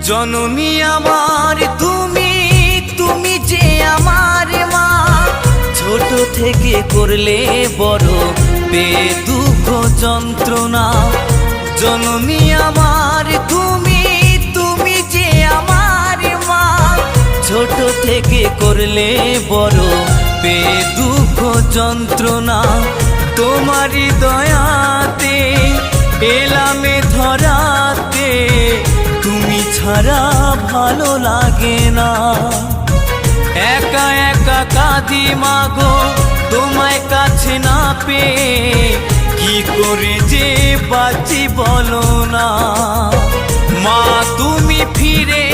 জননী আমার তুমি, তুমি যে আমার মা। ছোট থেকে করলে বড় বেদুঃখ যন্ত্রণা। জননী আমার তুমি, তুমি যে আমার মা। ছোট থেকে করলে বড় বেদুঃখ যন্ত্রণা। তোমারই দয়াতে এলামে ধরাতে, তুমি ছাড়া ভালো লাগে না। একা একা কাঁদি মাগো তোমায় কাছে না পেয়ে, কি করে যে বাঁচি বলো না। মা তুমি ফিরে